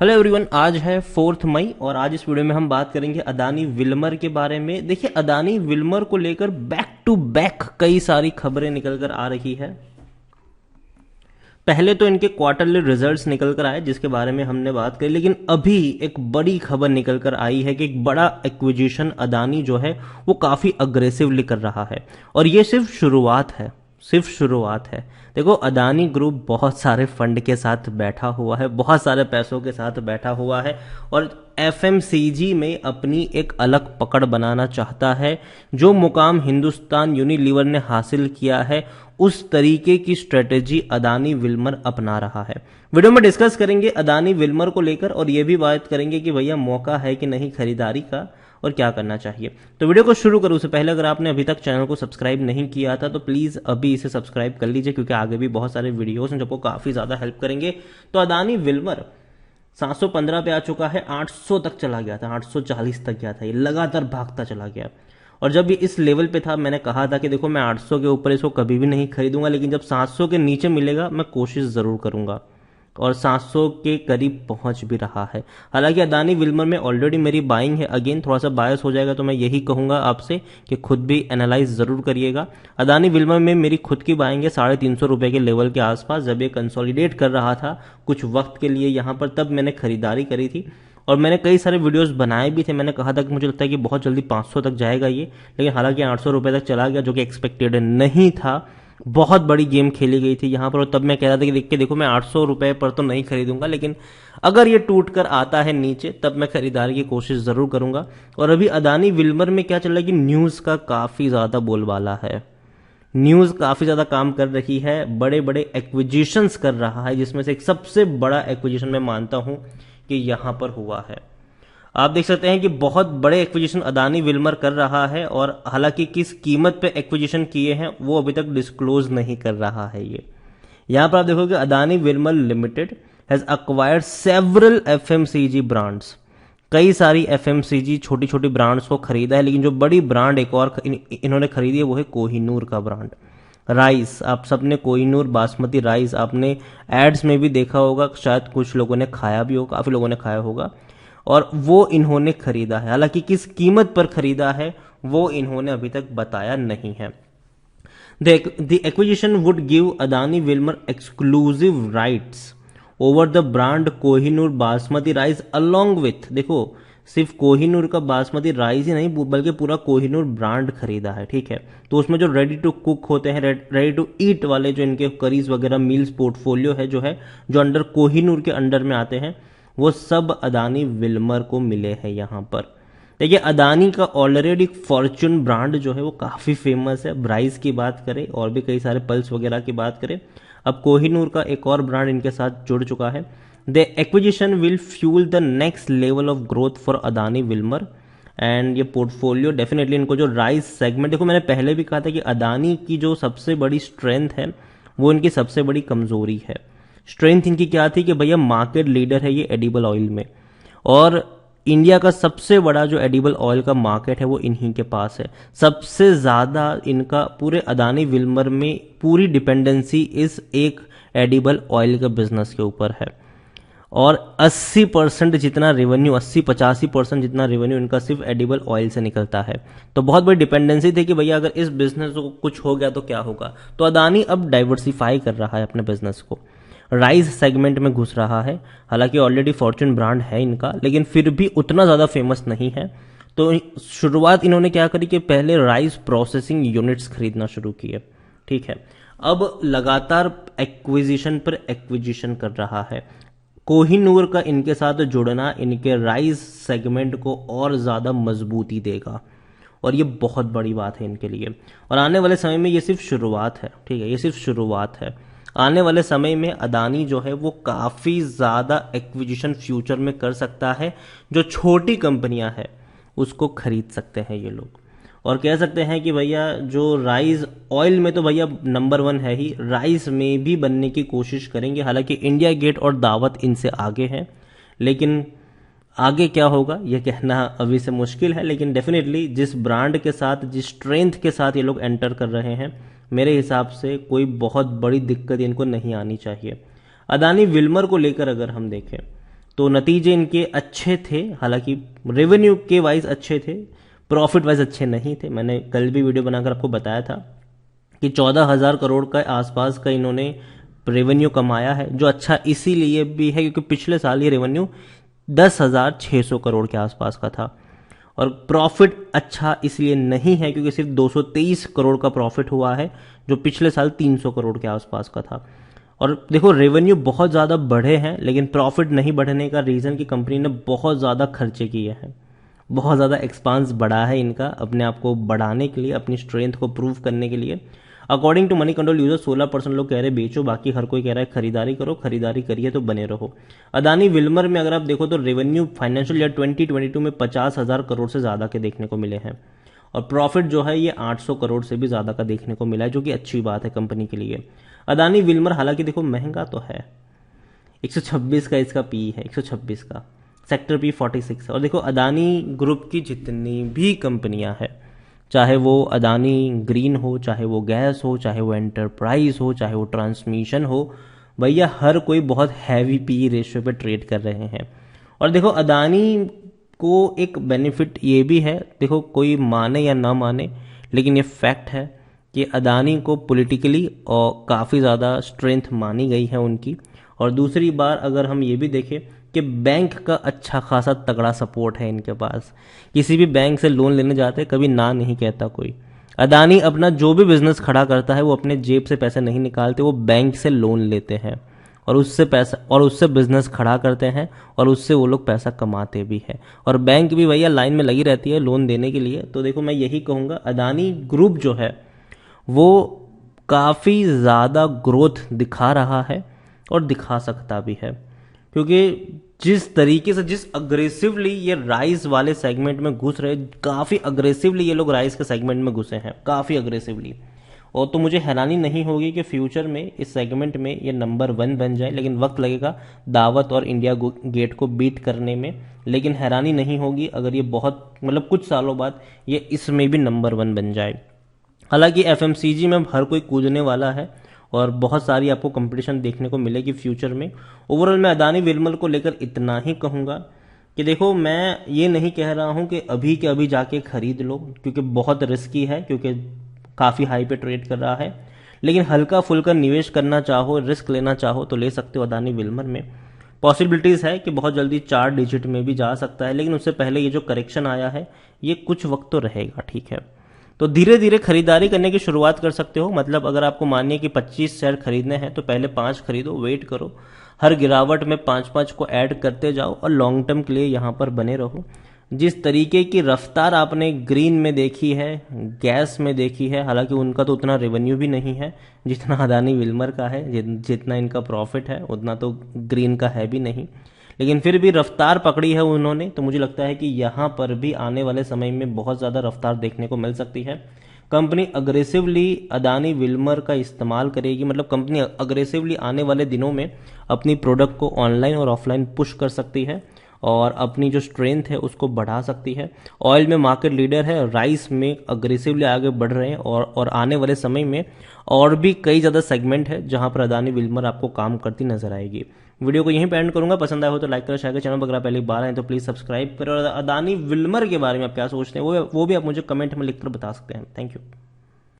Hello everyone, आज है 4 मई और आज इस वीडियो में हम बात करेंगे अदानी विल्मर के बारे में। देखिए, अदानी विल्मर को लेकर बैक टू बैक कई सारी खबरें निकल कर आ रही है। पहले तो इनके क्वार्टरली रिजल्ट्स निकल कर आए जिसके बारे में हमने बात करी, लेकिन अभी एक बड़ी खबर निकल कर आई है कि एक बड़ा एक्विजिशन अदानी जो है वो काफी अग्रेसिवली कर रहा है और ये सिर्फ शुरुआत है, सिर्फ शुरुआत है। देखो, अदानी ग्रुप बहुत सारे फंड के साथ बैठा हुआ है, बहुत सारे पैसों के साथ बैठा हुआ है और एफएमसीजी में अपनी एक अलग पकड़ बनाना चाहता है। जो मुकाम हिंदुस्तान यूनिलीवर ने हासिल किया है उस तरीके की स्ट्रेटेजी अदानी विल्मर अपना रहा है। वीडियो में डिस्कस करेंगे अदानी विल्मर को लेकर और ये भी बात करेंगे कि भैया मौका है कि नहीं खरीदारी का और क्या करना चाहिए। तो वीडियो को शुरू करूं उससे पहले अगर आपने अभी तक चैनल को सब्सक्राइब नहीं किया था तो प्लीज अभी इसे सब्सक्राइब कर लीजिए, क्योंकि आगे भी बहुत सारे वीडियोस हैं जो आपको काफी ज्यादा हेल्प करेंगे। तो अदानी विल्मर 715 पे आ चुका है, 800 तक चला गया था, 840 तक गया था, ये लगातार भागता चला गया। और जब ये इस लेवल पे था मैंने कहा था कि देखो मैं 800 के ऊपर इसको कभी भी नहीं खरीदूंगा, लेकिन जब 700 के नीचे मिलेगा मैं कोशिश जरूर करूंगा और 700 के करीब पहुंच भी रहा है। हालांकि अदानी विल्मर में ऑलरेडी मेरी बाइंग है, अगेन थोड़ा सा बायस हो जाएगा तो मैं यही कहूंगा आपसे कि खुद भी एनालाइज जरूर करिएगा। अदानी विल्मर में मेरी खुद की बाइंग है 350 रुपए के लेवल के आसपास। जब ये कंसोलिडेट कर रहा था कुछ वक्त के लिए यहाँ पर, तब मैंने खरीदारी करी थी और मैंने कई सारे वीडियोस बनाए भी थे। मैंने कहा था कि मुझे लगता है कि बहुत जल्दी 500 तक जाएगा ये, लेकिन हालांकि 800 रुपए तक चला गया जो कि एक्सपेक्टेड नहीं था। बहुत बड़ी गेम खेली गई थी यहाँ पर और तब मैं कह रहा था कि देख के देखो मैं 800 रुपए पर तो नहीं खरीदूंगा, लेकिन अगर ये टूट कर आता है नीचे तब मैं खरीदारी की कोशिश जरूर करूंगा। और अभी अदानी विल्मर में क्या चल रहा है कि न्यूज का काफी ज्यादा बोलबाला है, न्यूज काफी ज्यादा काम कर रही है, बड़े बड़े एक्विजिशंस कर रहा है, जिसमें से एक सबसे बड़ा एक्विजिशन मैं मानता हूं कि यहां पर हुआ है। आप देख सकते हैं कि बहुत बड़े एक्विजिशन अदानी विल्मर कर रहा है और हालांकि किस कीमत पे एक्विजिशन किए हैं वो अभी तक डिस्क्लोज नहीं कर रहा है। ये यहां पर आप देखोगे Adani Wilmer limited has acquired several FMCG brands. कई सारी एफएमसीजी छोटी छोटी ब्रांड्स को खरीदा है, लेकिन जो बड़ी ब्रांड एक और इन्होंने खरीदी है वो है कोहिनूर का ब्रांड। राइस, आप सबने कोहिनूर बासमती राइस आपने एड्स में भी देखा होगा, शायद कुछ लोगों ने खाया भी होगा, काफी लोगों ने खाया होगा, और वो इन्होंने खरीदा है। हालांकि किस कीमत पर खरीदा है वो इन्होंने अभी तक बताया नहीं है। The acquisition would give Adani Wilmer exclusive rights over the brand Kohinoor basmati rice along with, देखो सिर्फ कोहिनूर का बासमती राइस ही नहीं बल्कि पूरा कोहिनूर ब्रांड खरीदा है, ठीक है। तो उसमें जो रेडी टू कुक होते हैं, रेडी टू ईट वाले जो इनके करीज वगैरह मील्स पोर्टफोलियो है जो अंडर कोहिनूर के अंडर में आते हैं, वो सब अदानी विल्मर को मिले हैं यहाँ पर। देखिए, अदानी का ऑलरेडी फॉर्च्यून ब्रांड जो है वो काफी फेमस है। ब्राइस की बात करें और भी कई सारे पल्स वगैरह की बात करें, अब कोहिनूर का एक और ब्रांड इनके साथ जुड़ चुका है। The acquisition will fuel the next level of growth for Adani Wilmer and ये पोर्टफोलियो डेफिनेटली इनको जो राइस सेगमेंट, देखो मैंने पहले भी कहा था कि अदानी की जो सबसे बड़ी स्ट्रेंथ है वो इनकी सबसे बड़ी कमजोरी है। स्ट्रेंथ इनकी क्या थी कि भैया मार्केट लीडर है ये एडिबल ऑयल में, और इंडिया का सबसे बड़ा जो एडिबल ऑयल का मार्केट है वो इन्हीं के पास है। सबसे ज्यादा इनका पूरे अदानी विल्मर में पूरी डिपेंडेंसी इस एक एडिबल ऑयल के बिजनेस के ऊपर है और 80% जितना रेवेन्यू, 80-85% जितना रेवेन्यू इनका सिर्फ एडिबल ऑयल से निकलता है। तो बहुत बड़ी डिपेंडेंसी थी कि भैया अगर इस बिजनेस को कुछ हो गया तो क्या होगा। तो अदानी अब डाइवर्सिफाई कर रहा है अपने बिजनेस को, राइस सेगमेंट में घुस रहा है। हालांकि ऑलरेडी फॉर्च्यून ब्रांड है इनका, लेकिन फिर भी उतना ज्यादा फेमस नहीं है। तो शुरुआत इन्होंने क्या करी कि पहले राइस प्रोसेसिंग यूनिट्स खरीदना शुरू किए, ठीक है। अब लगातार एक्विजिशन पर एक्विजिशन कर रहा है। कोहिनूर का इनके साथ जुड़ना इनके राइस सेगमेंट को और ज्यादा मजबूती देगा और ये बहुत बड़ी बात है इनके लिए। और आने वाले समय में ये सिर्फ शुरुआत है, ठीक है, ये सिर्फ शुरुआत है। आने वाले समय में अदानी जो है वो काफी ज्यादा एक्विजिशन फ्यूचर में कर सकता है। जो छोटी कंपनियां हैं उसको खरीद सकते हैं ये लोग और कह सकते हैं कि भैया जो राइस ऑयल में तो भैया नंबर 1 है ही, राइस में भी बनने की कोशिश करेंगे। हालांकि इंडिया गेट और दावत इनसे आगे हैं, लेकिन आगे क्या होगा ये कहना अभी से मुश्किल है। लेकिन डेफिनेटली जिस ब्रांड के साथ, जिस स्ट्रेंथ के साथ ये लोग एंटर कर रहे हैं, मेरे हिसाब से कोई बहुत बड़ी दिक्कत इनको नहीं आनी चाहिए। अदानी विल्मर को लेकर अगर हम देखें तो नतीजे इनके अच्छे थे, हालांकि रेवेन्यू के वाइज अच्छे थे, प्रॉफिट वाइज अच्छे नहीं थे। मैंने कल भी वीडियो बनाकर आपको बताया था कि 14,000 करोड़ का आसपास का इन्होंने रेवेन्यू कमाया है, जो अच्छा इसीलिए भी है क्योंकि पिछले साल ये रेवेन्यू 10,600 करोड़ के आसपास का था। और प्रॉफिट अच्छा इसलिए नहीं है क्योंकि सिर्फ 223 करोड़ का प्रॉफिट हुआ है, जो पिछले साल 300 करोड़ के आसपास का था। और देखो रेवेन्यू बहुत ज़्यादा बढ़े हैं, लेकिन प्रॉफिट नहीं बढ़ने का रीज़न कि कंपनी ने बहुत ज़्यादा खर्चे किए हैं, बहुत ज़्यादा एक्सपांस बढ़ा है इनका अपने आप को बढ़ाने के लिए, अपनी स्ट्रेंथ को प्रूव करने के लिए। According to money control user 16% लोग कह रहे बेचो, बाकी हर कोई कह रहा है खरीदारी करो, खरीदारी करिए तो बने रहो। अदानी विल्मर में अगर आप देखो तो रेवेन्यू फाइनेंशियल ईयर 2022 में 50,000 करोड़ से ज़्यादा के देखने को मिले हैं, और प्रॉफिट जो है ये 800 करोड़ से भी ज़्यादा का देखने को मिला है, जो कि अच्छी बात है कंपनी के लिए। अदानी विल्मर हालांकि देखो महंगा तो है, 126 का इसका पी है, 126 का, सेक्टर पी 46 है। और देखो अदानी ग्रुप की जितनी भी कंपनियां हैं, चाहे वो अदानी ग्रीन हो, चाहे वो गैस हो, चाहे वो एंटरप्राइज हो, चाहे वो ट्रांसमिशन हो, भैया हर कोई बहुत हैवी पी रेशियो पे ट्रेड कर रहे हैं। और देखो अदानी को एक बेनिफिट ये भी है, देखो कोई माने या ना माने, लेकिन ये फैक्ट है कि अदानी को पॉलिटिकली और काफ़ी ज़्यादा स्ट्रेंथ मानी गई है उनकी। और दूसरी बार अगर हम ये भी देखें कि बैंक का अच्छा खासा तगड़ा सपोर्ट है इनके पास, किसी भी बैंक से लोन लेने जाते कभी ना नहीं कहता कोई। अदानी अपना जो भी बिजनेस खड़ा करता है वो अपने जेब से पैसे नहीं निकालते, वो बैंक से लोन लेते हैं और उससे बिजनेस खड़ा करते हैं, और उससे वो लोग पैसा कमाते भी हैं। और बैंक भी भैया लाइन में लगी रहती है लोन देने के लिए। तो देखो मैं यही कहूँगा, अदानी ग्रुप जो है वो काफ़ी ज़्यादा ग्रोथ दिखा रहा है और दिखा सकता भी है, क्योंकि जिस तरीके से, जिस अग्रेसिवली ये राइस वाले सेगमेंट में घुस रहे, काफ़ी अग्रेसिवली ये लोग राइस के सेगमेंट में घुसे हैं, काफ़ी अग्रेसिवली। और तो मुझे हैरानी नहीं होगी कि फ्यूचर में इस सेगमेंट में ये नंबर 1 बन जाए, लेकिन वक्त लगेगा दावत और इंडिया गेट को बीट करने में। लेकिन हैरानी नहीं होगी अगर ये बहुत मतलब कुछ सालों बाद ये इसमें भी नंबर 1 बन जाए। हालांकि एफएमसीजी में हर कोई कूदने वाला है और बहुत सारी आपको कंपटीशन देखने को मिलेगी फ्यूचर में। ओवरऑल मैं अदानी विल्मर को लेकर इतना ही कहूँगा कि देखो मैं ये नहीं कह रहा हूँ कि अभी के अभी जाके खरीद लो, क्योंकि बहुत रिस्की है, क्योंकि काफ़ी हाई पे ट्रेड कर रहा है। लेकिन हल्का फुल्का निवेश करना चाहो, रिस्क लेना चाहो तो ले सकते हो अदानी विल्मर में। पॉसिबिलिटीज़ है कि बहुत जल्दी 4 डिजिट में भी जा सकता है, लेकिन उससे पहले ये जो करेक्शन आया है ये कुछ वक्त तो रहेगा, ठीक है। तो धीरे धीरे खरीदारी करने की शुरुआत कर सकते हो। मतलब अगर आपको मानिए कि 25 शेयर खरीदने हैं तो पहले 5 खरीदो, वेट करो, हर गिरावट में 5-5 को ऐड करते जाओ और लॉन्ग टर्म के लिए यहाँ पर बने रहो। जिस तरीके की रफ्तार आपने ग्रीन में देखी है, गैस में देखी है, हालांकि उनका तो उतना रेवेन्यू भी नहीं है जितना अदानी विल्मर का है, जितना इनका प्रॉफिट है उतना तो ग्रीन का है भी नहीं, लेकिन फिर भी रफ्तार पकड़ी है उन्होंने। तो मुझे लगता है कि यहाँ पर भी आने वाले समय में बहुत ज़्यादा रफ्तार देखने को मिल सकती है। कंपनी अग्रेसिवली अदानी विल्मर का इस्तेमाल करेगी, मतलब कंपनी अग्रेसिवली आने वाले दिनों में अपनी प्रोडक्ट को ऑनलाइन और ऑफलाइन पुश कर सकती है और अपनी जो स्ट्रेंथ है उसको बढ़ा सकती है। ऑयल में मार्केट लीडर है, राइस में अग्रेसिवली आगे बढ़ रहे हैं, और आने वाले समय में और भी कई ज़्यादा सेगमेंट है जहां पर अदानी विल्मर आपको काम करती नजर आएगी। वीडियो को यहीं पे एंड करूंगा। पसंद आया हो तो लाइक करें, शेयर करें, चैनल पर अगर आप पहली बार आए तो प्लीज़ सब्सक्राइब करें। और अदानी विल्मर के बारे में आप क्या सोचते हैं वो भी आप मुझे कमेंट में लिखकर बता सकते हैं। Thank you.